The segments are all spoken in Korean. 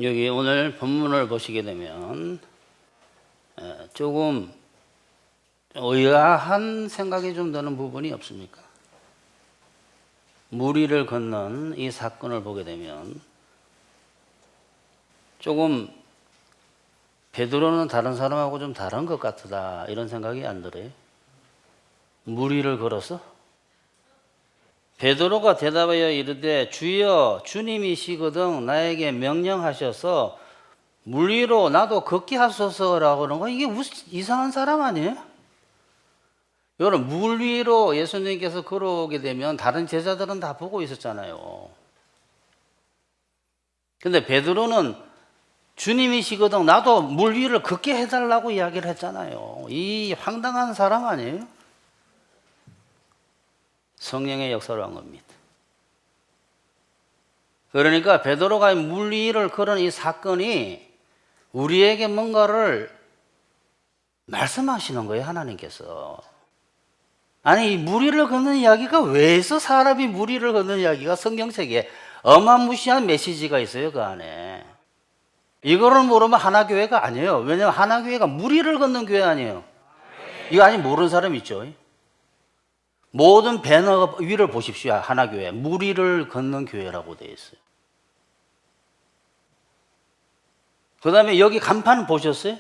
여기 오늘 본문을 보시게 되면 조금 의아한 생각이 좀 드는 부분이 없습니까? 무리를 건넌 이 사건을 보게 되면 조금 베드로는 다른 사람하고 좀 다른 것 같다 이런 생각이 안 들어요. 무리를 걸어서 베드로가 대답하여 이르되 주여 주님이시거든 나에게 명령하셔서 물리로 나도 걷게 하소서라고 그러는 거 이게 무슨 이상한 사람 아니에요? 여러분 물 위로 예수님께서 걸어오게 되면 다른 제자들은 다 보고 있었잖아요. 근데 베드로는 주님이시거든 나도 물 위를 걷게 해달라고 이야기를 했잖아요. 이 황당한 사람 아니에요? 성령의 역사로 한 겁니다. 그러니까 베드로가 물 위를 걸은 이 사건이 우리에게 뭔가를 말씀하시는 거예요, 하나님께서. 아니, 이 물 위를 걷는 이야기가 왜 있어? 사람이 물 위를 걷는 이야기가 성경책에 어마무시한 메시지가 있어요, 그 안에. 이거를 모르면 하나교회가 아니에요. 왜냐하면 하나교회가 물 위를 걷는 교회 아니에요. 이거 아직 모르는 사람 있죠. 모든 배너 위를 보십시오. 하나교회. 물 위를 걷는 교회라고 되어 있어요. 그 다음에 여기 간판 보셨어요?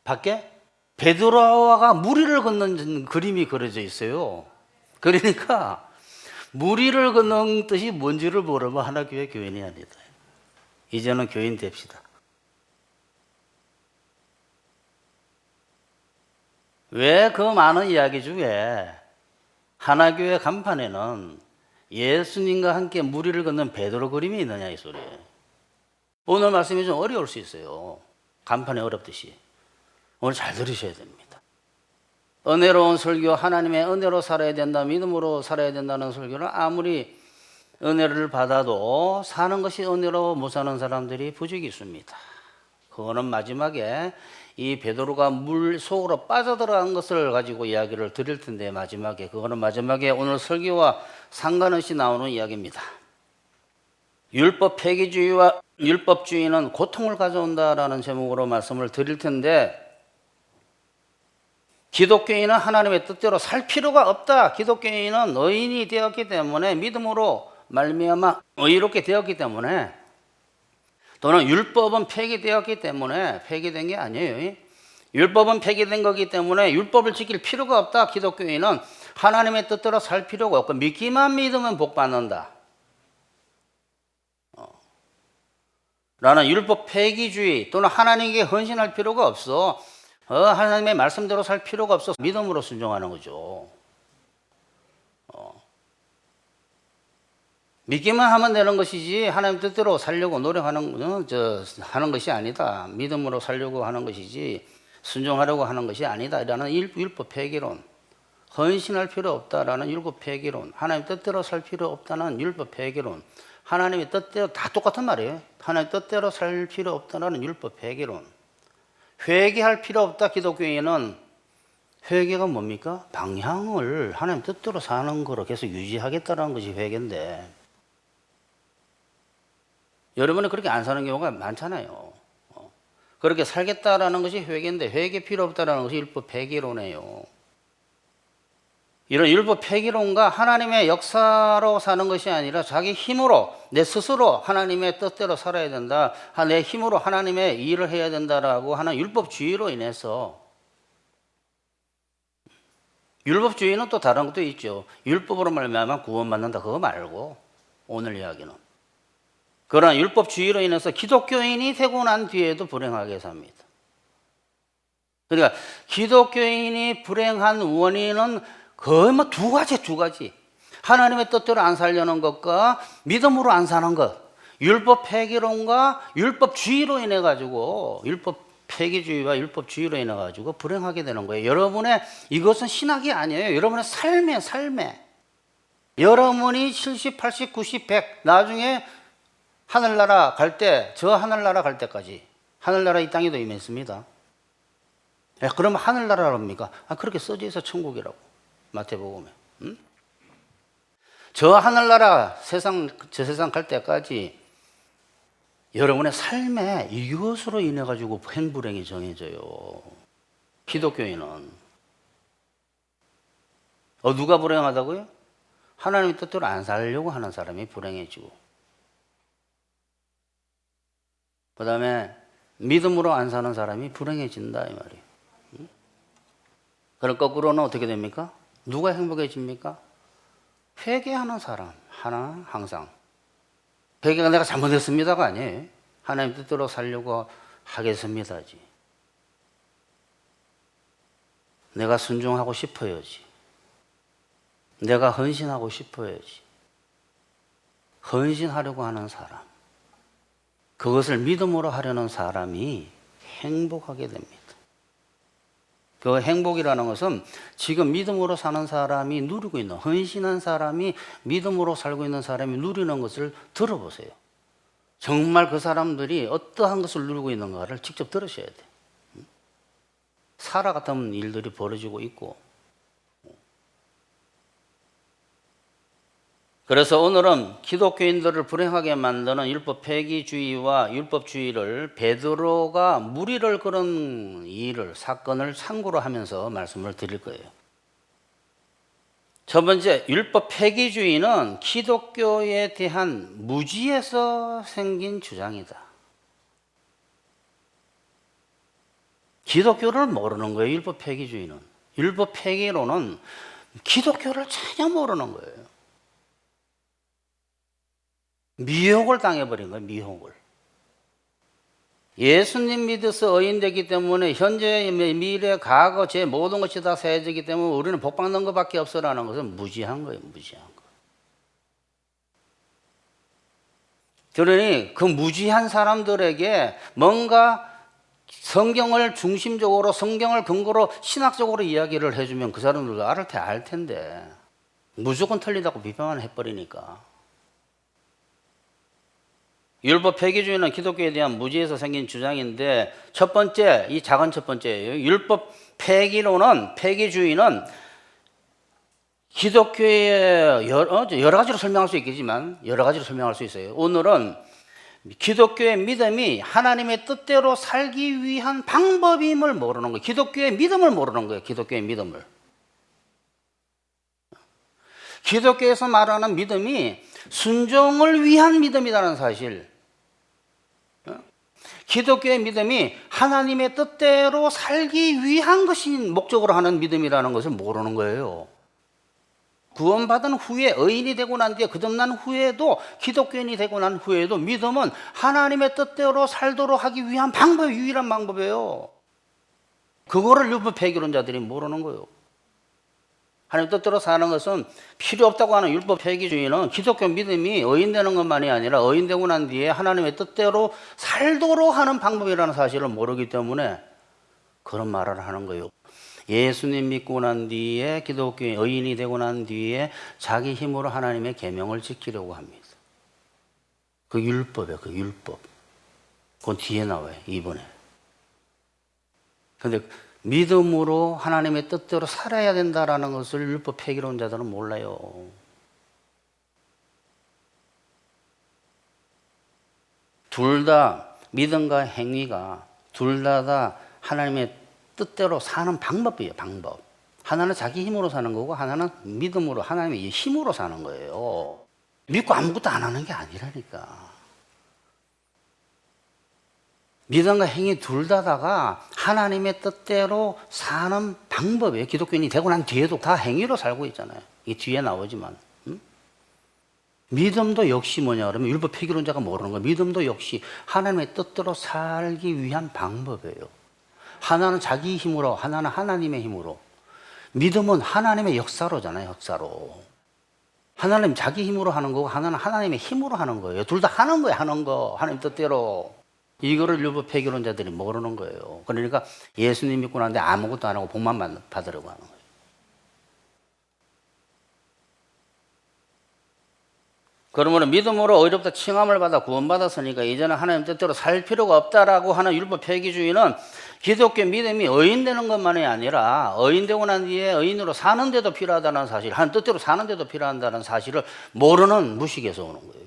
밖에? 베드로가 물 위를 걷는 그림이 그려져 있어요. 그러니까 물 위를 걷는 뜻이 뭔지를 모르면 하나교회 교인이 아니다. 이제는 교인 됩시다. 왜 그 많은 이야기 중에 하나교회 간판에는 예수님과 함께 물 위를 걷는 베드로 그림이 있느냐 이 소리예요. 오늘 말씀이 좀 어려울 수 있어요. 간판이 어렵듯이. 오늘 잘 들으셔야 됩니다. 은혜로운 설교, 하나님의 은혜로 살아야 된다, 믿음으로 살아야 된다는 설교를 아무리 은혜를 받아도 사는 것이 은혜로 못 사는 사람들이 부족이 있습니다. 그거는 마지막에 이 베드로가 물 속으로 빠져들어간 것을 가지고 이야기를 드릴 텐데 그거는 마지막에 오늘 설교와 상관없이 나오는 이야기입니다. 율법 폐기주의와 율법주의는 고통을 가져온다라는 제목으로 말씀을 드릴 텐데 기독교인은 하나님의 뜻대로 살 필요가 없다. 기독교인은 의인이 되었기 때문에 믿음으로 말미암아 의롭게 되었기 때문에 또는 율법은 폐기되었기 때문에 폐기된 게 아니에요. 율법은 폐기된 거기 때문에 율법을 지킬 필요가 없다. 기독교인은 하나님의 뜻대로 살 필요가 없고 믿기만 믿으면 복 받는다. 라는 율법 폐기주의 또는 하나님께 헌신할 필요가 없어. 하나님의 말씀대로 살 필요가 없어. 믿음으로 순종하는 거죠. 믿기만 하면 되는 것이지 하나님 뜻대로 살려고 노력하는 하는 것이 아니다. 믿음으로 살려고 하는 것이지 순종하려고 하는 것이 아니다. 라는 율법 폐기론. 헌신할 필요 없다라는 율법 폐기론. 하나님 뜻대로 살 필요 없다는 율법 폐기론. 하나님의 뜻대로 다 똑같은 말이에요. 하나님 뜻대로 살 필요 없다는 율법 폐기론. 회개할 필요 없다. 기독교인은 회개가 뭡니까? 방향을 하나님 뜻대로 사는 거로 계속 유지하겠다는 것이 회개인데 여러분은 그렇게 안 사는 경우가 많잖아요. 그렇게 살겠다라는 것이 회개인데 회개 필요 없다라는 것이 율법 폐기론이에요. 이런 율법 폐기론과 하나님의 역사로 사는 것이 아니라 자기 힘으로 내 스스로 하나님의 뜻대로 살아야 된다. 내 힘으로 하나님의 일을 해야 된다라고 하는 율법주의로 인해서 율법주의는 또 다른 것도 있죠. 율법으로 말미암아 구원받는다 그거 말고 오늘 이야기는 그런 율법주의로 인해서 기독교인이 되고 난 뒤에도 불행하게 삽니다. 그러니까 기독교인이 불행한 원인은 거의 두 가지. 하나님의 뜻대로 안 살려는 것과 믿음으로 안 사는 것. 율법 폐기론과 율법주의로 인해 가지고 율법 폐기주의와 율법주의로 인해 가지고 불행하게 되는 거예요. 여러분의 이것은 신학이 아니에요. 여러분의 삶에 여러분이 70, 80, 90, 100 나중에 하늘나라 갈 때 저 하늘나라 갈 때까지 하늘나라 이 땅에도 임했습니다. 그러면 하늘나라랍니까? 그렇게 써져 있어 천국이라고. 마태복음에. 저 하늘나라 저 세상 갈 때까지 여러분의 삶에 이것으로 인해 가지고 행불행이 정해져요. 기독교인은 누가 불행하다고요? 하나님의 뜻대로 안 살려고 하는 사람이 불행해지고, 그 다음에 믿음으로 안 사는 사람이 불행해진다 이 말이에요. 그럼 거꾸로는 어떻게 됩니까? 누가 행복해집니까? 회개하는 사람 하나 항상. 회개가 내가 잘못했습니다가 아니에요. 하나님 뜻대로 살려고 하겠습니다지. 내가 순종하고 싶어야지. 내가 헌신하고 싶어야지. 헌신하려고 하는 사람, 그것을 믿음으로 하려는 사람이 행복하게 됩니다. 그 행복이라는 것은 지금 믿음으로 사는 사람이 누리고 있는, 헌신한 사람이 믿음으로 살고 있는 사람이 누리는 것을 들어보세요. 정말 그 사람들이 어떠한 것을 누리고 있는가를 직접 들으셔야 돼요. 사라 같은 일들이 벌어지고 있고. 그래서 오늘은 기독교인들을 불행하게 만드는 율법 폐기주의와 율법주의를 베드로가 무리를 그런 일을, 사건을 참고로 하면서 말씀을 드릴 거예요. 첫 번째, 율법 폐기주의는 기독교에 대한 무지에서 생긴 주장이다. 기독교를 모르는 거예요, 율법 폐기주의는. 율법 폐기로는 기독교를 전혀 모르는 거예요. 미혹을 당해버린 거예요, 미혹을. 예수님 믿어서 의인되기 때문에 현재, 미래, 과거, 제 모든 것이 다 세해지기 때문에 우리는 복받는 것밖에 없어라는 것은 무지한 거예요, 무지한 거. 그러니 그 무지한 사람들에게 뭔가 성경을 중심적으로, 성경을 근거로 신학적으로 이야기를 해주면 그 사람들도 알 텐데 무조건 틀리다고 비판만 해버리니까. 율법 폐기주의는 기독교에 대한 무지에서 생긴 주장인데, 첫 번째, 이 작은 첫 번째예요. 율법 폐기론은, 폐기주의는 기독교의 여러 가지로 설명할 수 있겠지만, 여러 가지로 설명할 수 있어요. 오늘은 기독교의 믿음이 하나님의 뜻대로 살기 위한 방법임을 모르는 거예요. 기독교의 믿음을 모르는 거예요. 기독교의 믿음을. 기독교에서 말하는 믿음이 순종을 위한 믿음이라는 사실. 기독교의 믿음이 하나님의 뜻대로 살기 위한 것이 목적으로 하는 믿음이라는 것을 모르는 거예요. 구원받은 후에, 의인이 되고 난 뒤에, 거듭난 후에도, 기독교인이 되고 난 후에도 믿음은 하나님의 뜻대로 살도록 하기 위한 방법이 유일한 방법이에요. 그거를 율법 폐기론자들이 모르는 거예요. 하나님 뜻대로 사는 것은 필요 없다고 하는 율법 폐기주의는 기독교 믿음이 의인되는 것만이 아니라 의인되고 난 뒤에 하나님의 뜻대로 살도록 하는 방법이라는 사실을 모르기 때문에 그런 말을 하는 거예요. 예수님 믿고 난 뒤에, 기독교인 의인이 되고 난 뒤에 자기 힘으로 하나님의 계명을 지키려고 합니다. 그 율법이에요, 그 율법. 그건 뒤에 나와요, 2번에. 근데 믿음으로 하나님의 뜻대로 살아야 된다라는 것을 율법 폐기론자들은 몰라요. 둘 다, 믿음과 행위가 둘 다 하나님의 뜻대로 사는 방법이에요, 방법. 하나는 자기 힘으로 사는 거고 하나는 믿음으로, 하나님의 힘으로 사는 거예요. 믿고 아무것도 안 하는 게 아니라니까. 믿음과 행위 둘 다가 하나님의 뜻대로 사는 방법이에요. 기독교인이 되고 난 뒤에도 다 행위로 살고 있잖아요. 이게 뒤에 나오지만. 믿음도 역시 뭐냐 그러면 율법 폐기론자가 모르는 거예요. 믿음도 역시 하나님의 뜻대로 살기 위한 방법이에요. 하나는 자기 힘으로, 하나는 하나님의 힘으로. 믿음은 하나님의 역사로잖아요, 역사로. 하나님 자기 힘으로 하는 거고 하나는 하나님의 힘으로 하는 거예요. 둘 다 하는 거예요, 하는 거. 하나님 뜻대로. 이거를 율법 폐기론자들이 모르는 거예요. 그러니까 예수님 믿고 나는데 아무것도 안 하고 복만 받으려고 하는 거예요. 그러면 믿음으로 의롭다 칭함을 받아 구원받았으니까 이제는 하나님 뜻대로 살 필요가 없다라고 하는 율법 폐기주의는 기독교 믿음이 의인되는 것만이 아니라 의인되고 난 뒤에 의인으로 사는 데도 필요하다는 사실, 하나님 뜻대로 사는 데도 필요하다는 사실을 모르는 무식에서 오는 거예요.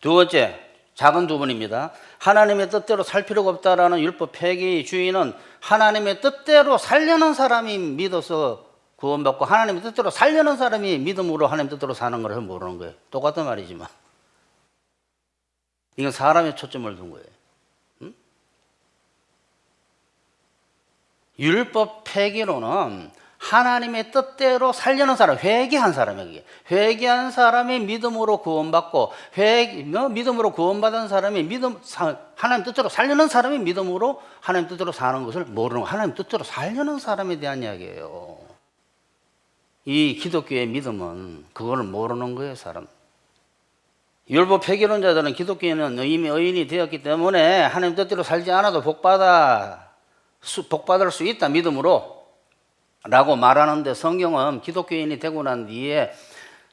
두 번째, 작은 두 번입니다. 하나님의 뜻대로 살 필요가 없다라는 율법 폐기주의는 하나님의 뜻대로 살려는 사람이 믿어서 구원받고 하나님의 뜻대로 살려는 사람이 믿음으로 하나님의 뜻대로 사는 걸 모르는 거예요. 똑같은 말이지만 이건 사람의 초점을 둔 거예요. 율법 폐기로는 하나님의 뜻대로 살려는 사람, 회개한 사람에게, 회개한 사람이 믿음으로 구원받고, 믿음으로 구원받은 사람이 하나님 뜻대로 살려는 사람이 믿음으로 하나님 뜻대로 사는 것을 모르는, 하나님 뜻대로 살려는 사람에 대한 이야기예요. 이 기독교의 믿음은 그거를 모르는 거예요, 사람. 율법 폐기론자들은 기독교인은 이미 의인이 되었기 때문에 하나님 뜻대로 살지 않아도 복받을 수 있다, 믿음으로. 라고 말하는데 성경은 기독교인이 되고 난 뒤에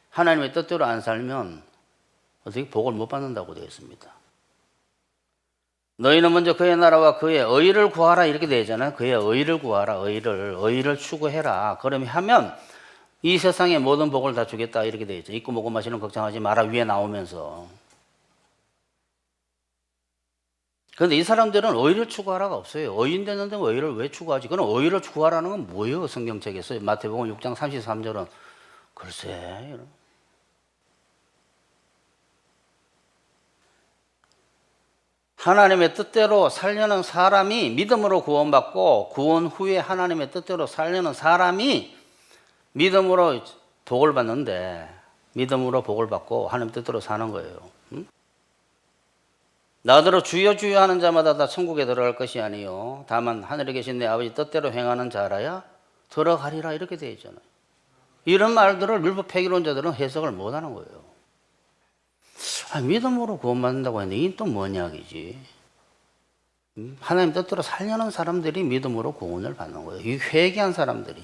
하나님의 뜻대로 안 살면 어떻게 복을 못 받는다고 되어 있습니다. 너희는 먼저 그의 나라와 그의 의를 구하라 이렇게 되어 있잖아요. 그의 의를 구하라, 의를 추구해라. 그러면 하면 이 세상의 모든 복을 다 주겠다 이렇게 되어 있죠. 입고 먹고 마시는 걱정하지 마라 위에 나오면서. 그런데 이 사람들은 의를 추구하라가 없어요. 의인 되는데 의를 왜 추구하지? 그럼 의를 추구하라는 건 뭐예요? 성경책에서 마태복음 6장 33절은 글쎄. 하나님의 뜻대로 살려는 사람이 믿음으로 구원받고 구원 후에 하나님의 뜻대로 살려는 사람이 믿음으로 복을 받는데 믿음으로 복을 받고 하나님 뜻대로 사는 거예요. 나더러 주여 주여 하는 자마다 다 천국에 들어갈 것이 아니요 다만 하늘에 계신 내 아버지 뜻대로 행하는 자라야 들어가리라 이렇게 되어 있잖아요. 이런 말들을 율법 폐기론자들은 해석을 못하는 거예요. 믿음으로 구원받는다고 했는데 이게 또 뭐냐 이지. 하나님 뜻대로 살려는 사람들이 믿음으로 구원을 받는 거예요. 이 회개한 사람들이.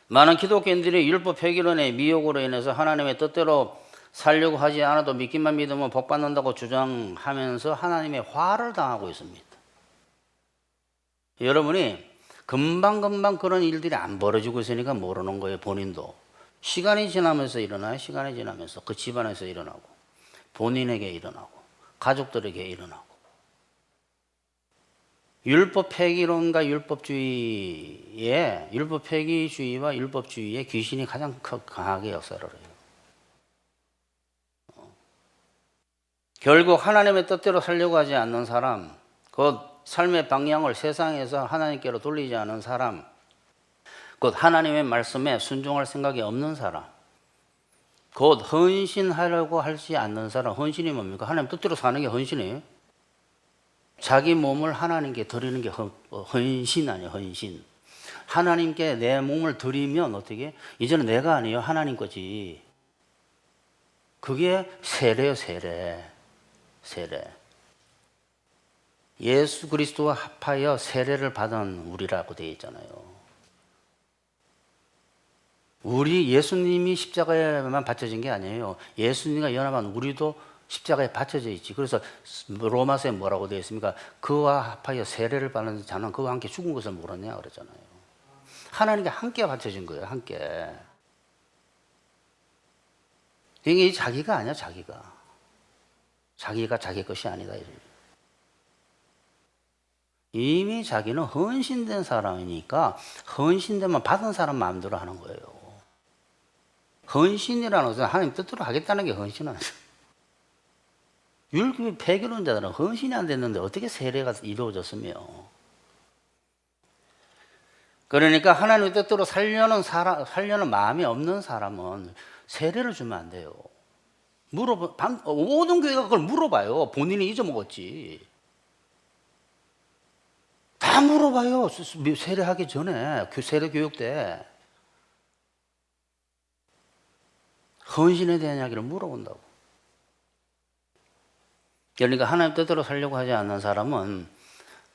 많은 기독교인들이 율법 폐기론의 미혹으로 인해서 하나님의 뜻대로 살려고 하지 않아도 믿기만 믿으면 복 받는다고 주장하면서 하나님의 화를 당하고 있습니다. 여러분이 금방금방 그런 일들이 안 벌어지고 있으니까 모르는 거예요. 본인도. 시간이 지나면서 일어나요. 시간이 지나면서 그 집안에서 일어나고 본인에게 일어나고 가족들에게 일어나고. 율법 폐기론과 율법 폐기주의와 율법주의의 귀신이 가장 강하게 역사를 해요. 결국 하나님의 뜻대로 살려고 하지 않는 사람, 곧 삶의 방향을 세상에서 하나님께로 돌리지 않은 사람, 곧 하나님의 말씀에 순종할 생각이 없는 사람, 곧 헌신하려고 하지 않는 사람. 헌신이 뭡니까? 하나님 뜻대로 사는 게 헌신이에요. 자기 몸을 하나님께 드리는 게 헌신 아니에요. 헌신. 하나님께 내 몸을 드리면 어떻게? 이제는 내가 아니에요. 하나님 거지. 그게 세례요. 세례. 예수 그리스도와 합하여 세례를 받은 우리라고 되어 있잖아요. 우리 예수님이 십자가에만 바쳐진 게 아니에요. 예수님과 연합한 우리도 십자가에 바쳐져 있지. 그래서 로마서에 뭐라고 되어 있습니까? 그와 합하여 세례를 받는 자는 그와 함께 죽은 것을 모르냐 그랬잖아요. 하나님께 함께 바쳐진 거예요. 함께. 이게 자기가 아니야. 자기가 자기 것이 아니다. 이미 자기는 헌신된 사람이니까 헌신되면 받은 사람 마음대로 하는 거예요. 헌신이라는 것은 하나님 뜻대로 하겠다는 게 헌신은 율법 폐기론자들은 헌신이 안 됐는데 어떻게 세례가 이루어졌으며. 그러니까 하나님의 뜻대로 살려는 마음이 없는 사람은 세례를 주면 안 돼요. 모든 교회가 그걸 물어봐요. 본인이 잊어먹었지. 다 물어봐요. 세례하기 전에 세례 교육 때 헌신에 대한 이야기를 물어본다고. 그러니까 하나님 뜻대로 살려고 하지 않는 사람은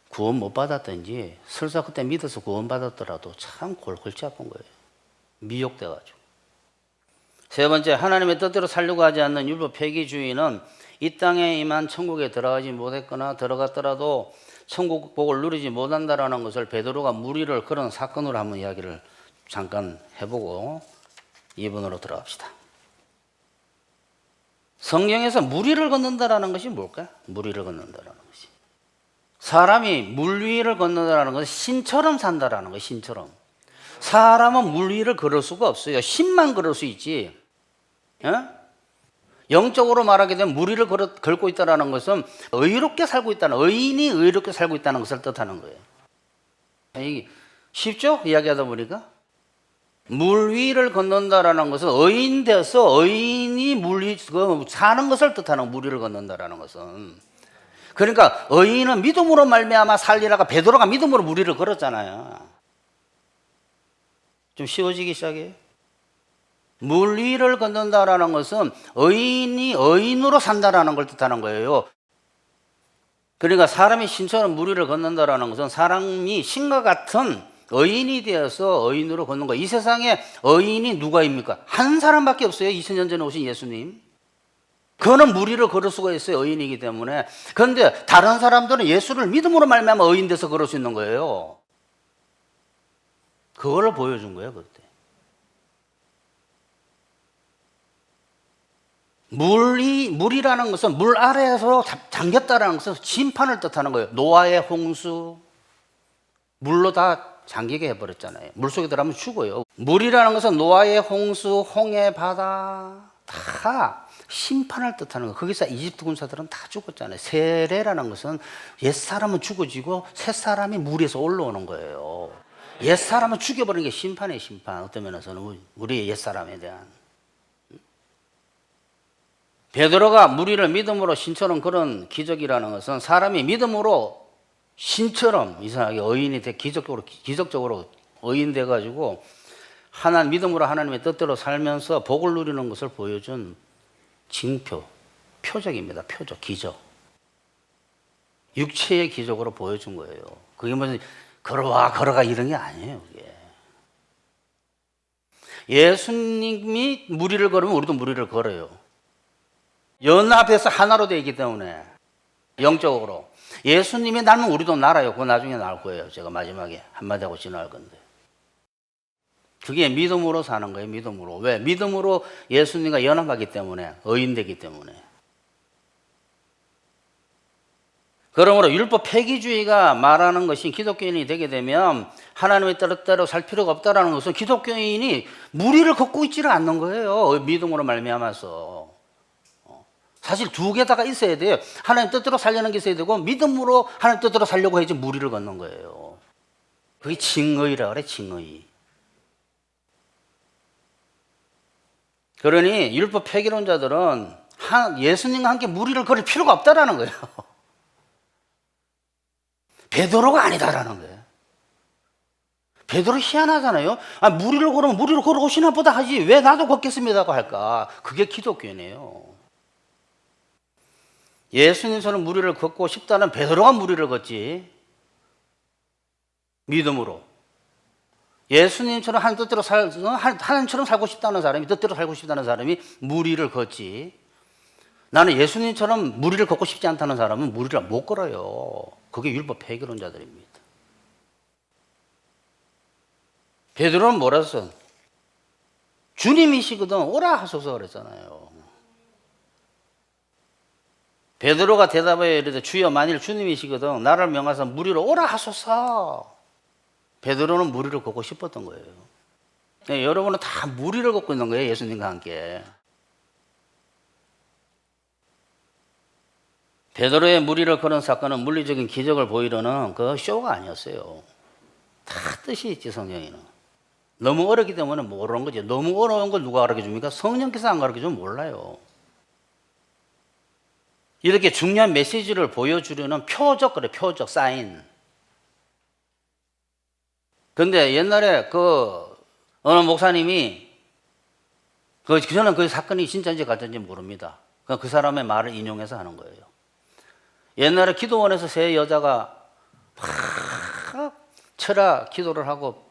구원 못 받았든지 설사 그때 믿어서 구원 받았더라도 참 골치 아픈 거예요. 미혹돼가지고. 세 번째, 하나님의 뜻대로 살려고 하지 않는 율법 폐기주의는 이 땅에 임한 천국에 들어가지 못했거나 들어갔더라도 천국 복을 누리지 못한다라는 것을 베드로가 무리를 그런 사건으로 한번 이야기를 잠깐 해보고 2번으로 들어갑시다. 성경에서 무리를 걷는다라는 것이 뭘까? 무리를 걷는다라는 것이. 사람이 물 위를 걷는다라는 것은 신처럼 산다라는 거예요. 신처럼. 사람은 물 위를 걸을 수가 없어요. 신만 걸을 수 있지. 영적으로 말하게 되면 물 위를 걷고 있다는 것은 의롭게 살고 있다는, 의인이 의롭게 살고 있다는 것을 뜻하는 거예요. 이게 쉽죠? 이야기하다 보니까. 물 위를 걷는다라는 것은 의인 되어서 의인이 물 위 사는 것을 뜻하는, 물 위를 걷는다라는 것은. 그러니까 의인은 믿음으로 말미암아 살리라가 베드로가 믿음으로 물 위를 걸었잖아요. 좀 쉬워지기 시작해요. 물 위를 걷는다라는 것은 의인이 의인으로 산다라는 걸 뜻하는 거예요. 그러니까 사람이 신처럼 물 위를 걷는다라는 것은 사람이 신과 같은 의인이 되어서 의인으로 걷는 거예요. 이 세상에 의인이 누가입니까? 한 사람밖에 없어요. 2000년 전에 오신 예수님. 그거는 물 위를 걸을 수가 있어요. 의인이기 때문에. 그런데 다른 사람들은 예수를 믿음으로 말미암아 의인 돼서 걸을 수 있는 거예요. 그걸 보여준 거예요, 그때. 물이라는 것은 물 아래에서 잠겼다라는 것은 심판을 뜻하는 거예요. 노아의 홍수, 물로 다 잠기게 해버렸잖아요. 물속에 들어가면 죽어요. 물이라는 것은 노아의 홍수, 홍해 바다 다 심판을 뜻하는 거예요. 거기서 이집트 군사들은 다 죽었잖아요. 세례라는 것은 옛사람은 죽어지고 새사람이 물에서 올라오는 거예요. 옛사람은 죽여버리는 게 심판이에요. 심판. 어떤 면에서는 우리의 옛사람에 대한. 베드로가 물 위를 믿음으로 신처럼 그런 기적이라는 것은 사람이 믿음으로 신처럼 이상하게 의인이 돼 기적적으로 의인 돼가지고 믿음으로 하나님의 뜻대로 살면서 복을 누리는 것을 보여준 징표, 표적입니다. 표적, 기적. 육체의 기적으로 보여준 거예요. 그게 무슨 걸어가 이런 게 아니에요. 그게. 예수님이 물 위를 걸으면 우리도 물 위를 걸어요. 연합해서 하나로 되어 있기 때문에 영적으로. 예수님이 날면 우리도 날아요. 그거 나중에 나올 거예요. 제가 마지막에 한마디 하고 지나갈 건데. 그게 믿음으로 사는 거예요. 믿음으로. 왜? 믿음으로 예수님과 연합하기 때문에. 의인되기 때문에. 그러므로 율법 폐기주의가 말하는 것이 기독교인이 되게 되면 하나님의 뜻대로 살 필요가 없다는 것은 기독교인이 물 위를 걷고 있지를 않는 거예요. 믿음으로 말미암아서. 사실 두 개 다가 있어야 돼요. 하나님 뜻대로 살려는 게 있어야 되고 믿음으로 하나님 뜻대로 살려고 해야지 물 위를 걷는 거예요. 그게 칭의라 그래. 칭의. 그러니 율법 폐기론자들은 예수님과 함께 물 위를 걸을 필요가 없다라는 거예요. 베드로가 아니다라는 거예요. 베드로 희한하잖아요. 물 위를 걸으면 물 위를 걸어오시나 보다 하지 왜 나도 걷겠습니다고 할까? 그게 기독교네요. 예수님처럼 물 위를 걷고 싶다는 베드로가 물 위를 걷지. 믿음으로. 예수님처럼 하나님처럼 살고 싶다는 사람이, 뜻대로 살고 싶다는 사람이 물 위를 걷지. 나는 예수님처럼 물 위를 걷고 싶지 않다는 사람은 물 위를 못 걸어요. 그게 율법 폐기론자들입니다. 베드로는 뭐라 했어? 주님이시거든 오라 하소서 그랬잖아요. 베드로가 대답하여 이르되 주여 만일 주님이시거든 나를 명하사 물 위로 오라 하소서. 베드로는 물 위를 걷고 싶었던 거예요. 네, 여러분은 다 물 위를 걷고 있는 거예요. 예수님과 함께. 베드로의 물 위를 걸은 사건은 물리적인 기적을 보이려는 그 쇼가 아니었어요. 다 뜻이 있지 성경에는. 너무 어렵기 때문에 모르는 거지. 너무 어려운 걸 누가 가르쳐 줍니까? 성령께서 안 가르쳐 주면 몰라요. 이렇게 중요한 메시지를 보여주려는 표적, 그래, 표적, 사인. 근데 옛날에 어느 목사님이, 저는 그 사건이 진짜인지 가짜인지 모릅니다. 그 사람의 말을 인용해서 하는 거예요. 옛날에 기도원에서 세 여자가 막 철야 기도를 하고,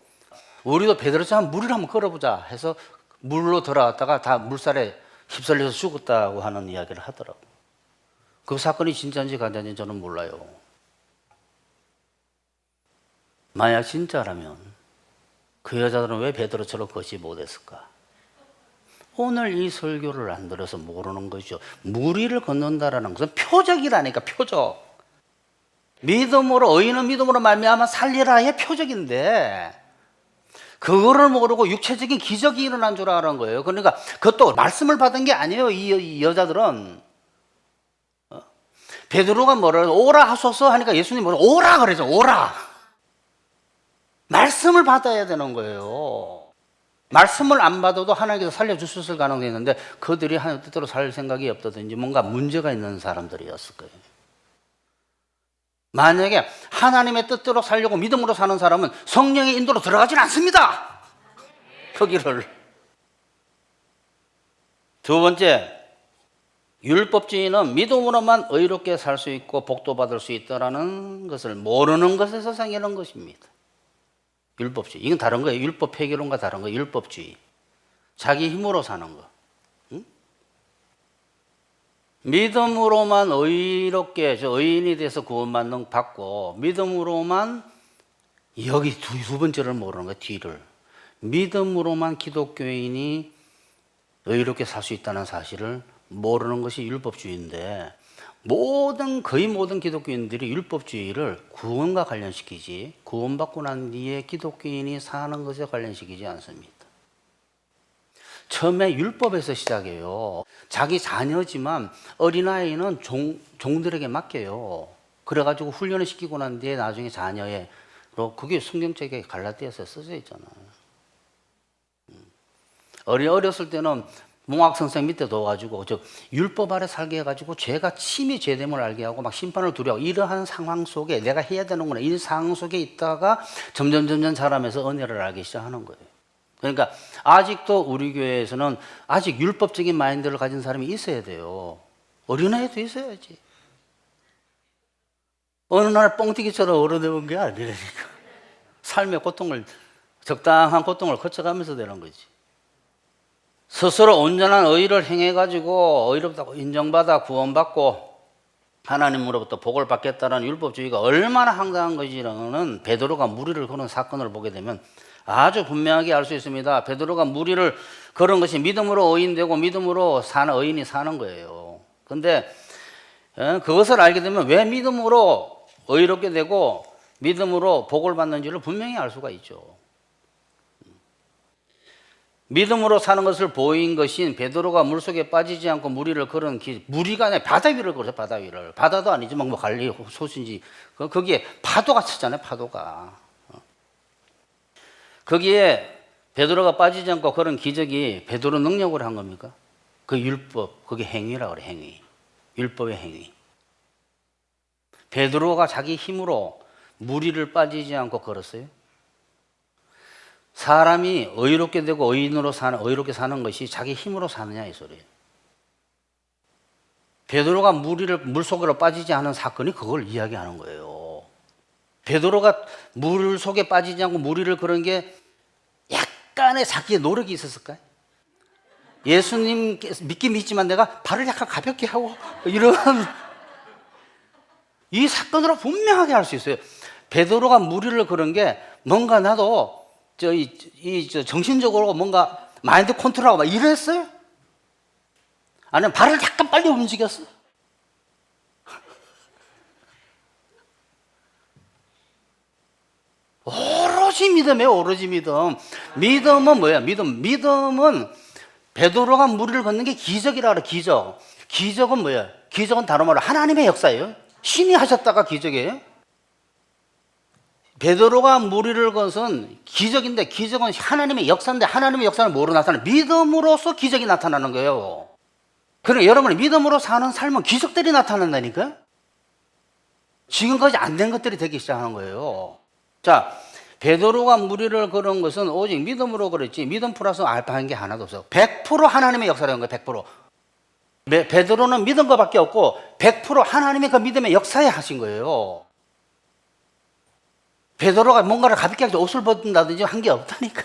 우리도 베드로처럼 물을 한번 걸어보자 해서 물로 들어갔다가 다 물살에 휩쓸려서 죽었다고 하는 이야기를 하더라고요. 그 사건이 진짜인지 가짜인지 저는 몰라요. 만약 진짜라면 그 여자들은 왜 베드로처럼 걷지 못했을까? 오늘 이 설교를 안 들어서 모르는 거죠. 무리를 걷는다라는 것은 표적이라니까, 표적. 믿음으로, 의인은 믿음으로 말미암아 살리라의 표적인데 그거를 모르고 육체적인 기적이 일어난 줄 아는 거예요. 그러니까 그것도 말씀을 받은 게 아니에요. 이 여자들은. 베드로가 뭐라 오라 하소서 하니까 예수님이 뭐라 오라 그러죠. 오라. 말씀을 받아야 되는 거예요. 말씀을 안 받아도 하나님께서 살려주셨을 가능성이 있는데 그들이 하나님 뜻대로 살 생각이 없다든지 뭔가 문제가 있는 사람들이었을 거예요. 만약에 하나님의 뜻대로 살려고 믿음으로 사는 사람은 성령의 인도로 들어가질 않습니다. 그 길을. 두 번째, 율법주의는 믿음으로만 의롭게 살 수 있고 복도 받을 수 있다는 것을 모르는 것에서 생기는 것입니다. 율법주의. 이건 다른 거예요. 율법 회계론과 다른 거예요. 율법주의. 자기 힘으로 사는 거. 응? 믿음으로만 의롭게 의인이 돼서 구원받는 받고 믿음으로만 여기 두 번째를 모르는 거예요. 뒤를. 믿음으로만 기독교인이 의롭게 살 수 있다는 사실을 모르는 것이 율법주의인데 거의 모든 기독교인들이 율법주의를 구원과 관련시키지 구원받고 난 뒤에 기독교인이 사는 것에 관련시키지 않습니다. 처음에 율법에서 시작해요. 자기 자녀지만 어린아이는 종들에게 맡겨요. 그래가지고 훈련을 시키고 난 뒤에 나중에 자녀의 그게 성경책에 갈라디아서에 써져 있잖아요. 어렸을 때는 몽학 선생 밑에 둬가지고 율법 아래 살게 해가지고 죄가 침이 죄됨을 알게 하고 막 심판을 두려워 이러한 상황 속에 내가 해야 되는구나 이 상황 속에 있다가 점점 자라면서 은혜를 알기 시작하는 거예요. 그러니까 아직도 우리 교회에서는 아직 율법적인 마인드를 가진 사람이 있어야 돼요. 어린아이도 있어야지. 어느 날 뻥튀기처럼 얼어내온 게 아니라니까. 삶의 고통을 적당한 고통을 거쳐가면서 되는 거지. 스스로 온전한 의를 행해가지고 의롭다고 인정받아 구원받고 하나님으로부터 복을 받겠다는 율법주의가 얼마나 황당한 것이라는 베드로가 무리를 거는 사건을 보게 되면 아주 분명하게 알 수 있습니다. 베드로가 무리를 걸은 것이 믿음으로 의인되고 믿음으로 사는 의인이 사는 거예요. 그런데 그것을 알게 되면 왜 믿음으로 의롭게 되고 믿음으로 복을 받는지를 분명히 알 수가 있죠. 믿음으로 사는 것을 보인 것인 베드로가 물속에 빠지지 않고 무리를 걸은 무리가 아니라 바다 위를 걸어요. 바다 위를. 바다도 아니지만 뭐 갈릴리 호수인지 거기에 파도가 쳤잖아요. 파도가. 거기에 베드로가 빠지지 않고 걸은 기적이 베드로 능력으로 한 겁니까? 그 율법, 그게 행위라고 그래. 행위. 율법의 행위. 베드로가 자기 힘으로 무리를 빠지지 않고 걸었어요. 사람이 의롭게 되고 의롭게 사는 것이 자기 힘으로 사느냐 이 소리예요. 베드로가 물속으로 빠지지 않은 사건이 그걸 이야기하는 거예요. 베드로가 물 속에 빠지지 않고 무리를 그런 게 약간의 자기의 노력이 있었을까요? 예수님 믿긴 믿지만 내가 발을 약간 가볍게 하고 이런 이 사건으로 분명하게 알 수 있어요. 베드로가 무리를 그런 게 뭔가 나도 정신적으로 뭔가 마인드 컨트롤하고 막 이랬어요? 아니면 발을 약간 빨리 움직였어요? 오로지 믿음이에요. 오로지 믿음. 믿음은 뭐야? 믿음은 베드로가 무리를 걷는 게 기적이라 그래. 기적은 뭐야? 기적은 다른 말로 하나님의 역사예요. 신이 하셨다가 기적이에요. 베드로가 무리를 것은 기적인데 기적은 하나님의 역사인데 하나님의 역사는 뭐로 나타나요? 믿음으로써 기적이 나타나는 거예요. 그러니까 여러분이 믿음으로 사는 삶은 기적들이 나타난다니까요. 지금까지 안 된 것들이 되기 시작하는 거예요. 자, 베드로가 무리를 걸은 것은 오직 믿음으로 그랬지 믿음 플러스 알파한 게 하나도 없어요. 100% 하나님의 역사라는 거예요. 100%. 베드로는 믿은 것밖에 없고 100% 하나님의 그 믿음의 역사에 하신 거예요. 베드로가 뭔가를 가볍게 하지 옷을 벗는다든지 한 게 없다니까.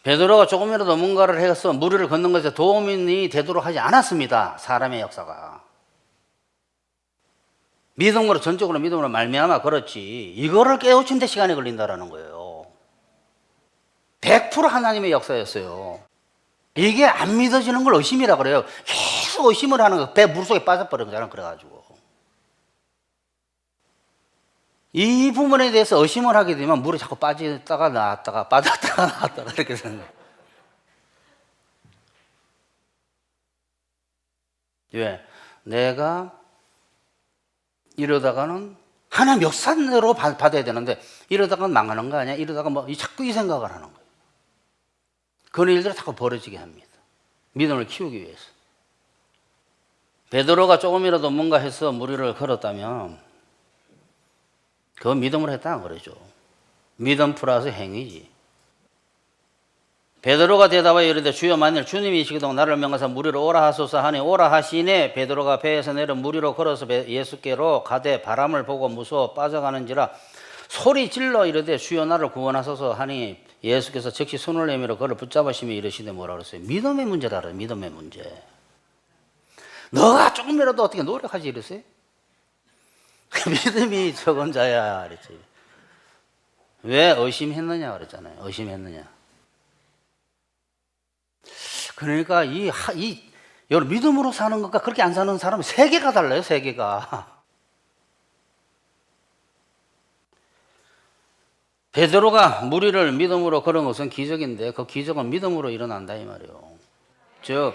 베드로가 조금이라도 뭔가를 해서 무리를 걷는 것에 도움이 되도록 하지 않았습니다. 사람의 역사가. 전적으로 믿음으로 말미암아 그렇지 이거를 깨우치는데 시간이 걸린다라는 거예요. 100% 하나님의 역사였어요. 이게 안 믿어지는 걸 의심이라 그래요. 계속 의심을 하는 거. 배 물속에 빠져버린 거잖아. 그래가지고 이 부분에 대해서 의심을 하게 되면 물에 자꾸 빠졌다가 나왔다가 빠졌다가 나왔다가 이렇게 되는 거예요. 왜? 내가 이러다가는 하나님 역사로 받아야 되는데 이러다가 망하는 거 아니야? 이러다가 뭐 자꾸 이 생각을 하는 거예요. 그런 일들이 자꾸 벌어지게 합니다. 믿음을 키우기 위해서. 베드로가 조금이라도 뭔가 해서 무리를 걸었다면 그건 믿음으로 했다는 거죠. 믿음 플러스 행위지. 베드로가 대답하여 이르되 주여 만일 주님이시거든 나를 명하사 무리로 오라 하소서 하니 오라 하시니 베드로가 배에서 내려 무리로 걸어서 예수께로 가되 바람을 보고 무서워 빠져가는지라 소리 질러 이르되 주여 나를 구원하소서 하니 예수께서 즉시 손을 내밀어 그를 붙잡으시며 이르시되 뭐라 그랬어요? 믿음의 문제라 그래요. 믿음의 문제. 너가 조금이라도 어떻게 노력하지 이랬어요? 믿음이 적은 자야 그랬지. 왜 의심했느냐 그랬잖아요. 의심했느냐. 그러니까 여러분 믿음으로 사는 것과 그렇게 안 사는 사람은 세계가 달라요. 세계가. 베드로가 무리를 믿음으로 걸은 것은 기적인데 그 기적은 믿음으로 일어난다 이 말이에요. 즉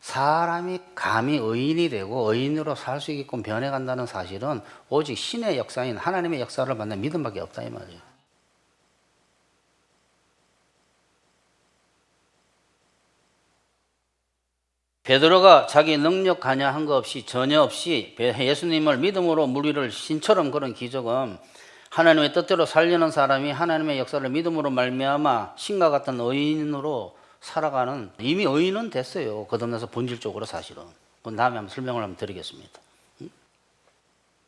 사람이 감히 의인이 되고 의인으로 살 수 있게끔 변해간다는 사실은 오직 신의 역사인 하나님의 역사를 받는 믿음밖에 없다 이 말이에요. 베드로가 자기 능력 관여한 것 없이 전혀 없이 예수님을 믿음으로 무리를 신처럼 걸은 기적은 하나님의 뜻대로 살려는 사람이 하나님의 역사를 믿음으로 말미암아 신과 같은 의인으로 살아가는, 이미 의인은 됐어요. 거듭나서 본질적으로 사실은. 그건 다음에 한번 설명을 한번 드리겠습니다.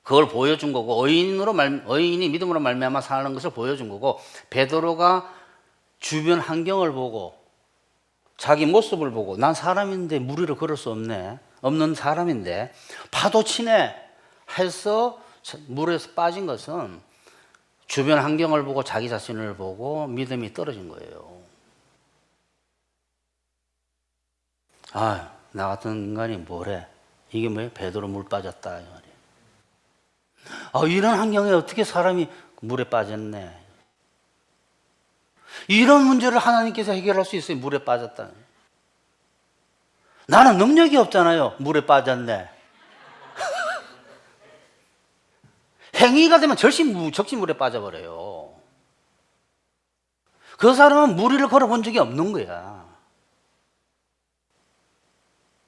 그걸 보여준 거고 의인이 믿음으로 말미암아 사는 것을 보여준 거고 베드로가 주변 환경을 보고 자기 모습을 보고 난 사람인데 무리를 걸을 수 없는 사람인데 파도 치네 해서 물에서 빠진 것은 주변 환경을 보고 자기 자신을 보고 믿음이 떨어진 거예요. 아, 나 같은 인간이 뭐래? 이게 뭐예요? 베드로 물 빠졌다 이 말이에요. 아, 이런 환경에 어떻게 사람이 물에 빠졌네. 이런 문제를 하나님께서 해결할 수 있어요. 물에 빠졌다. 나는 능력이 없잖아요. 물에 빠졌네. 행위가 되면 적시 물에 빠져버려요. 그 사람은 무리를 걸어본 적이 없는 거야.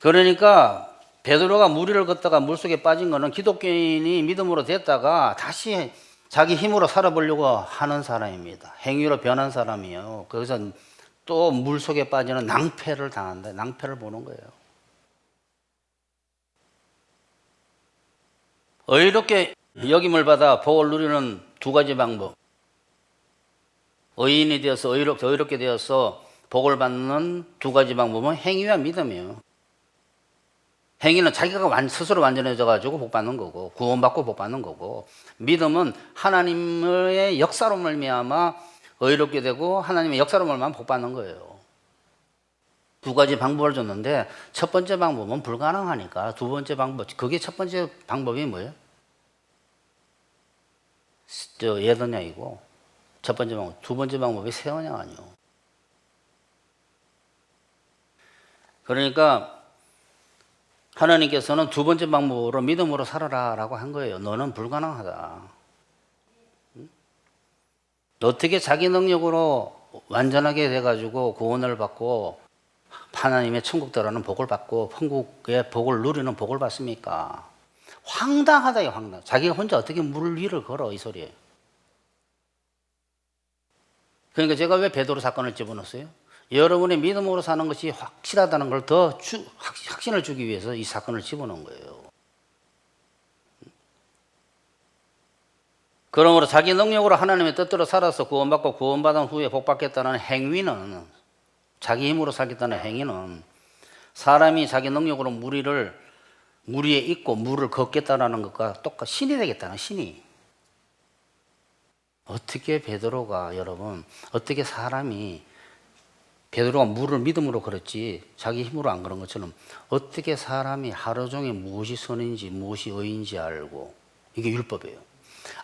그러니까 베드로가 무리를 걷다가 물속에 빠진 거는 기독교인이 믿음으로 됐다가 다시 자기 힘으로 살아보려고 하는 사람입니다. 행위로 변한 사람이에요. 거기서 또 물속에 빠지는 낭패를 당한다. 낭패를 보는 거예요. 의롭게 여김을 받아 복을 누리는 두 가지 방법. 의인이 되어서 의롭게 되어서 복을 받는 두 가지 방법은 행위와 믿음이에요. 행위는 자기가 스스로 완전해져 가지고 복 받는 거고 구원받고 복 받는 거고, 믿음은 하나님의 역사로 말미암아 의롭게 되고 하나님의 역사로 말미암아 복 받는 거예요. 두 가지 방법을 줬는데 첫 번째 방법은 불가능하니까 두 번째 방법, 그게 첫 번째 방법이 뭐예요? 예언양이고 첫 번째 방법, 두 번째 방법이 새 언약 아니요. 그러니까 하나님께서는 두 번째 방법으로 믿음으로 살아라라고 한 거예요. 너는 불가능하다. 어떻게 자기 능력으로 완전하게 돼가지고 구원을 받고 하나님의 천국 들어가는 복을 받고 천국의 복을 누리는 복을 받습니까? 황당하다, 황당. 자기가 혼자 어떻게 물 위를 걸어, 이 소리예요. 그러니까 제가 왜 베드로 사건을 집어넣었어요? 여러분의 믿음으로 사는 것이 확실하다는 걸 더 확신을 주기 위해서 이 사건을 집어넣은 거예요. 그러므로 자기 능력으로 하나님의 뜻대로 살아서 구원받고 구원받은 후에 복받겠다는 행위는, 자기 힘으로 살겠다는 행위는 사람이 자기 능력으로 무리에 있고 물을 걷겠다는 것과 똑같이 신이 되겠다는, 신이. 어떻게 베드로가, 여러분, 어떻게 사람이 베드로가 물을 믿음으로 걸었지 자기 힘으로 안 그런 것처럼 어떻게 사람이 하루 종일 무엇이 선인지 무엇이 의인지 알고, 이게 율법이에요.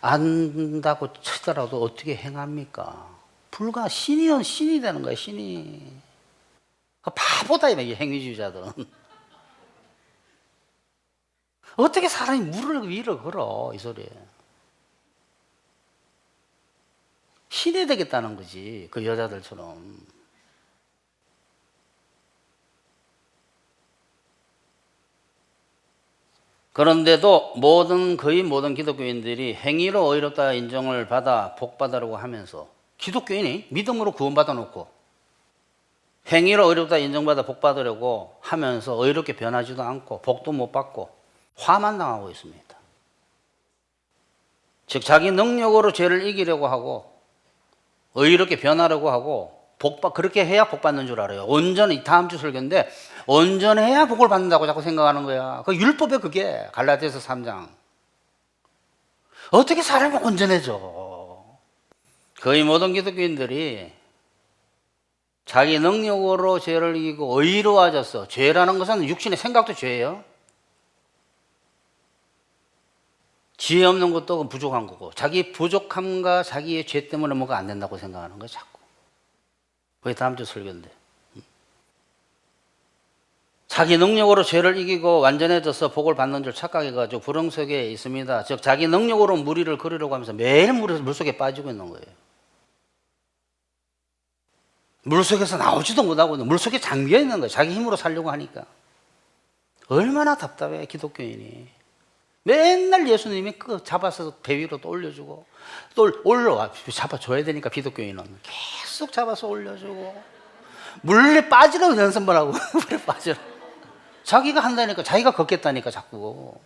안다고 치더라도 어떻게 행합니까? 불가 신이 되는 거예요. 신이. 바보다 이 행위주의자들은. 어떻게 사람이 물을 위로 걸어, 이 소리에. 신이 되겠다는 거지, 그 여자들처럼. 그런데도 거의 모든 기독교인들이 행위로 의롭다 인정을 받아 복받으려고 하면서, 기독교인이 믿음으로 구원받아 놓고 행위로 의롭다 인정받아 복받으려고 하면서 의롭게 변하지도 않고 복도 못 받고 화만 당하고 있습니다. 즉 자기 능력으로 죄를 이기려고 하고 의롭게 변하려고 하고 그렇게 해야 복 받는 줄 알아요. 온전히, 다음 주 설교인데 온전해야 복을 받는다고 자꾸 생각하는 거야. 그 율법에 그게 갈라디아서 3장. 어떻게 사람이 온전해져? 거의 모든 기독교인들이 자기 능력으로 죄를 이기고 의로워졌어. 죄라는 것은 육신의 생각도 죄예요. 지혜 없는 것도 부족한 거고, 자기 부족함과 자기의 죄 때문에 뭐가 안 된다고 생각하는 거야 자꾸. 그게 다음 주 설교인데, 자기 능력으로 죄를 이기고 완전해져서 복을 받는 줄 착각해가지고 불행 속에 있습니다. 즉 자기 능력으로 무리를 그리려고 하면서 매일 물속에 빠지고 있는 거예요. 물속에서 나오지도 못하고 물속에 잠겨 있는 거예요. 자기 힘으로 살려고 하니까. 얼마나 답답해 기독교인이. 맨날 예수님이 잡아서 배 위로 또 올려주고 또 올라와, 잡아줘야 되니까 기독교인은 계속 잡아서 올려주고 물에 빠지라고 연습을 하고 물에 빠지라, 자기가 한다니까, 자기가 걷겠다니까 자꾸.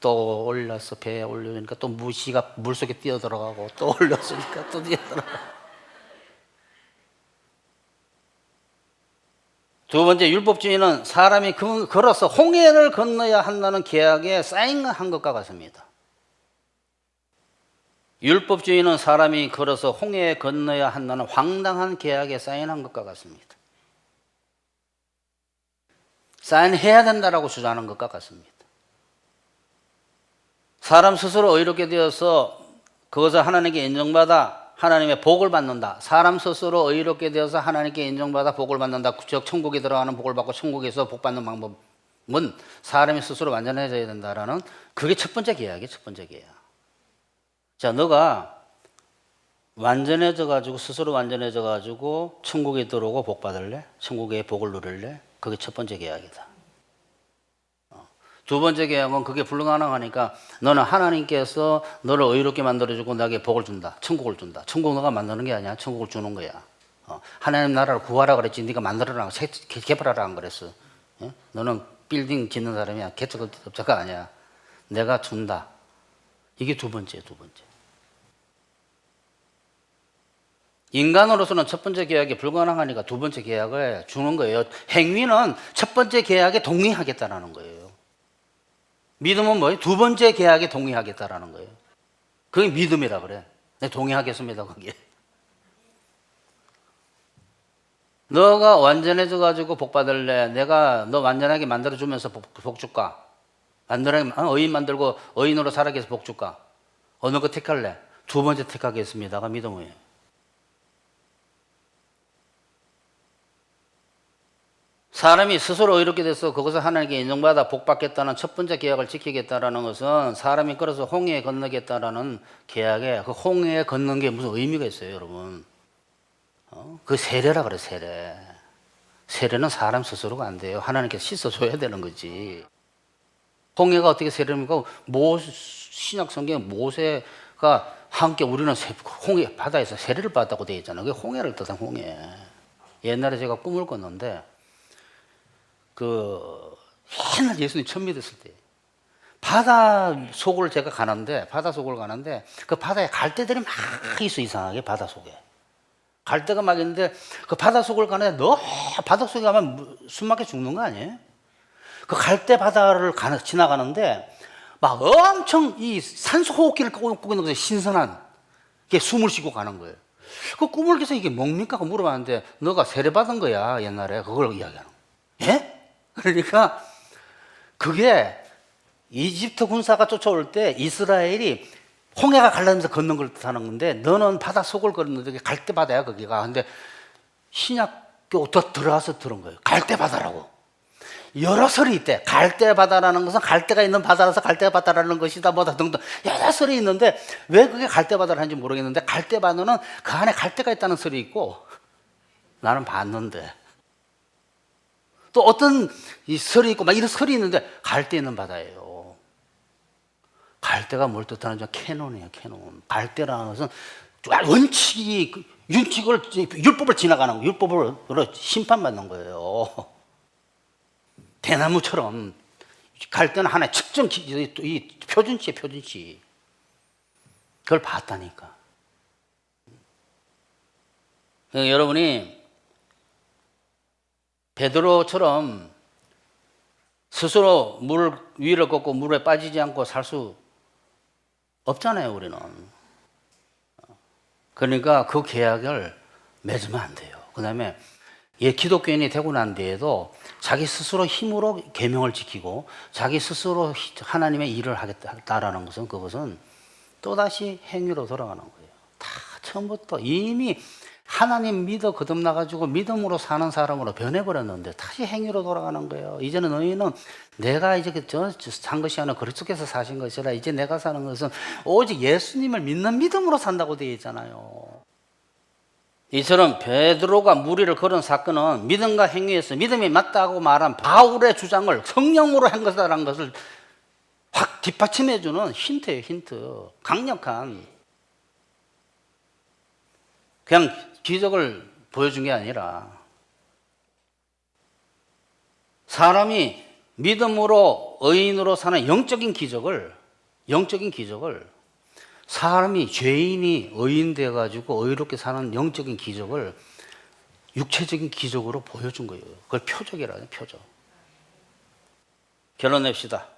또 올려서 배에 올려주니까 또 무시가 물속에 뛰어들어가고 또 올려주니까 또 뛰어들어가고. 두 번째, 율법주의는 사람이 걸어서 홍해를 건너야 한다는 계약에 사인한 것과 같습니다. 율법주의는 사람이 걸어서 홍해에 건너야 한다는 황당한 계약에 사인한 것과 같습니다. 사인해야 된다라고 주장하는 것과 같습니다. 사람 스스로 의롭게 되어서 그것을 하나님께 인정받아 하나님의 복을 받는다. 사람 스스로 의롭게 되어서 하나님께 인정받아 복을 받는다. 즉 천국에 들어가는 복을 받고 천국에서 복 받는 방법은 사람이 스스로 완전해져야 된다라는, 그게 첫 번째 계약이에요. 첫 번째 계약. 자, 너가 완전해져가지고 스스로 완전해져가지고 천국에 들어오고 복 받을래? 천국의 복을 누릴래? 그게 첫 번째 계약이다. 두 번째 계약은 그게 불가능하니까 너는 하나님께서 너를 의롭게 만들어주고 나에게 복을 준다. 천국을 준다. 천국 너가 만드는 게 아니야. 천국을 주는 거야. 하나님 나라를 구하라 그랬지. 네가 만들어라, 개발하라 안 그랬어. 너는 빌딩 짓는 사람이야. 개척업자가 아니야. 내가 준다. 이게 두 번째. 인간으로서는 첫 번째 계약이 불가능하니까 두 번째 계약을 주는 거예요. 행위는 첫 번째 계약에 동의하겠다라는 거예요. 믿음은 뭐예요? 두 번째 계약에 동의하겠다라는 거예요. 그게 믿음이라 그래. 네, 동의하겠습니다, 거기에. 너가 완전해져가지고 복 받을래? 내가 너 완전하게 만들어주면서 복 줄까? 완전하게 의인 만들고 의인으로 살아게 해서 복 줄까? 어느 거 택할래? 두 번째 택하겠습니다가 믿음이에요. 사람이 스스로 의롭게 돼서 그것을 하나님께 인정받아 복받겠다는 첫 번째 계약을 지키겠다라는 것은 사람이 걸어서 홍해에 건너겠다라는 계약에, 그 홍해에 걷는 게 무슨 의미가 있어요, 여러분? 그 세례라 그래, 세례. 세례는 사람 스스로가 안 돼요. 하나님께서 씻어줘야 되는 거지. 홍해가 어떻게 세례입니까? 신약 성경에 모세가 함께 우리는 홍해 바다에서 세례를 받았다고 되어 있잖아요. 그게 홍해를 뜻한 홍해. 옛날에 제가 꿈을 꿨는데 옛날 예수님 처음 믿었을 때 바다 속을 가는데 그 바다에 갈대들이 막 있어. 이상하게 바다 속에 갈대가 막 있는데 그 바다 속을 가는데 바다 속에 가면 숨 막혀 죽는 거 아니에요? 그 갈대 바다를 지나가는데 막 엄청 이 산소 호흡기를 꽂고 있는 거죠. 신선한 게 숨을 쉬고 가는 거예요. 그 꿈을 깨서 이게 뭡니까? 물어봤는데 너가 세례받은 거야 옛날에. 그걸 이야기하는 거야. 예? 그러니까 그게 이집트 군사가 쫓아올 때 이스라엘이 홍해가 갈라지면서 걷는 걸 뜻하는 건데 너는 바다 속을 걷는데 갈대바다야 거기가. 근데 신약교 들어가서 들은 거예요. 갈대바다라고. 여러 설이 있대. 갈대바다라는 것은 갈대가 있는 바다라서 갈대바다라는 것이다 뭐다 등등 여러 설이 있는데 왜 그게 갈대바다를 하는지 모르겠는데 갈대바다는 그 안에 갈대가 있다는 설이 있고 나는 봤는데 또 어떤 이 설이 있고 막 이런 설이 있는데 갈대 있는 바다예요. 갈대가 뭘 뜻하는지 캐논이에요. 캐논. 갈대라는 것은 원칙이 윤칙을 율법을 지나가는 거, 율법으로 심판받는 거예요. 대나무처럼 갈대는 하나의 측정 이 표준치에 표준치. 그걸 봤다니까. 여러분이 베드로처럼 스스로 물 위를 걷고 물에 빠지지 않고 살 수 없잖아요, 우리는. 그러니까 그 계약을 맺으면 안 돼요. 그 다음에 기독교인이 되고 난 뒤에도 자기 스스로 힘으로 계명을 지키고 자기 스스로 하나님의 일을 하겠다라는 것은 그것은 또다시 행위로 돌아가는 거예요. 다 처음부터 이미 하나님 믿어 거듭나가지고 믿음으로 사는 사람으로 변해버렸는데 다시 행위로 돌아가는 거예요. 이제는 너희는 내가 이제 산 것이 아니라 그리스도께서 사신 것이라 이제 내가 사는 것은 오직 예수님을 믿는 믿음으로 산다고 되어 있잖아요. 이처럼 베드로가 무리를 걸은 사건은 믿음과 행위에서 믿음이 맞다고 말한 바울의 주장을 성령으로 한 것이라는 것을 확 뒷받침해주는 힌트예요. 힌트. 강력한. 그냥 기적을 보여준 게 아니라 사람이 믿음으로 의인으로 사는 영적인 기적을 사람이 죄인이 의인 돼가지고 의롭게 사는 영적인 기적을 육체적인 기적으로 보여준 거예요. 그걸 표적이라는 표적. 결론 냅시다.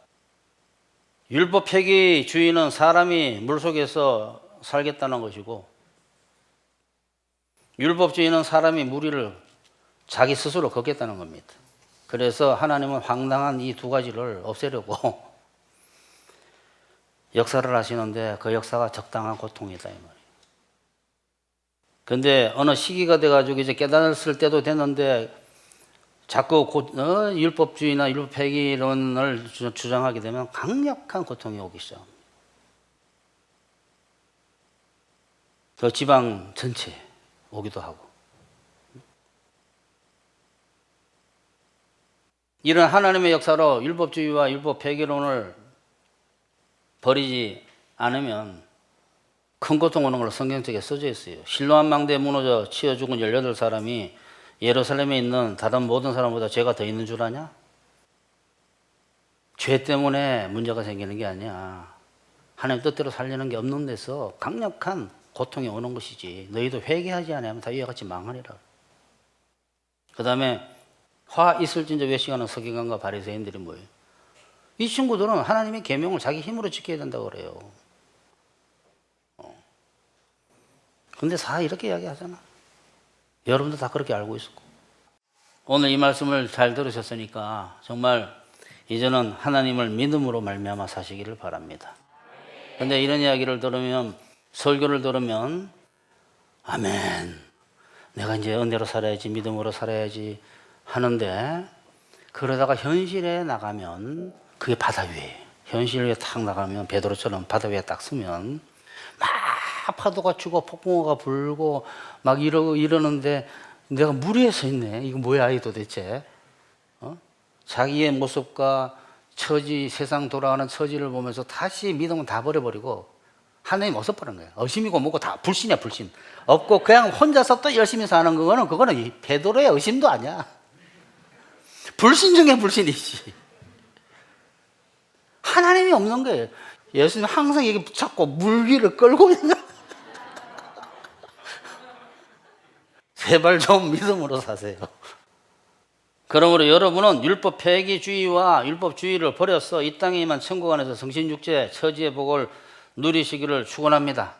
율법 폐기주의는 사람이 물속에서 살겠다는 것이고 율법주의는 사람이 무리를 자기 스스로 걷겠다는 겁니다. 그래서 하나님은 황당한 이 두 가지를 없애려고 역사를 하시는데 그 역사가 적당한 고통이다 이 말이에요. 그런데 어느 시기가 돼가지고 이제 깨달았을 때도 됐는데 자꾸 율법주의나 율법 폐기론을 주장하게 되면 강력한 고통이 오기 시작합니다. 그 지방 전체 오기도 하고. 이런 하나님의 역사로 율법주의와 율법 폐기론을 버리지 않으면 큰 고통 오는 걸로 성경책에 써져 있어요. 실로암 망대에 무너져 치여 죽은 18사람이 예루살렘에 있는 다른 모든 사람보다 죄가 더 있는 줄 아냐? 죄 때문에 문제가 생기는 게 아니야. 하나님 뜻대로 살려는 게 없는 데서 강력한 고통이 오는 것이지. 너희도 회개하지 않으면 다 이와 같이 망하리라. 그 다음에 화 있을진저 외식하는 서기관과 바리새인들이 뭐예요? 이 친구들은 하나님의 계명을 자기 힘으로 지켜야 된다고 그래요. 근데 다 이렇게 이야기하잖아. 여러분도 다 그렇게 알고 있었고. 오늘 이 말씀을 잘 들으셨으니까 정말 이제는 하나님을 믿음으로 말미암아 사시기를 바랍니다. 근데 이런 이야기를 들으면 설교를 들으면 아멘 내가 이제 은혜로 살아야지 믿음으로 살아야지 하는데 그러다가 현실에 나가면 그게 바다 위에 현실 위에 탁 나가면 베드로처럼 바다 위에 딱 서면 막 파도가 치고 폭풍우가 불고 막 이러는데 내가 물 위에 서 있네. 이거 뭐야 이 도대체. 자기의 모습과 처지 세상 돌아가는 처지를 보면서 다시 믿음은 다 버려버리고 하나님 없어버린 거예요. 의심이고 뭐고 다 불신이야 불신. 없고 그냥 혼자서 또 열심히 사는 그거는 베드로의 의심도 아니야. 불신 중에 불신이지. 하나님이 없는 거예요. 예수님 항상 이게 붙잡고 물 위를 끌고 있는 제발 좀 믿음으로 사세요. 그러므로 여러분은 율법 폐기주의와 율법주의를 버려서 이 땅에 임한 천국 안에서 성신육체 처지의 복을 누리시기를 축원합니다.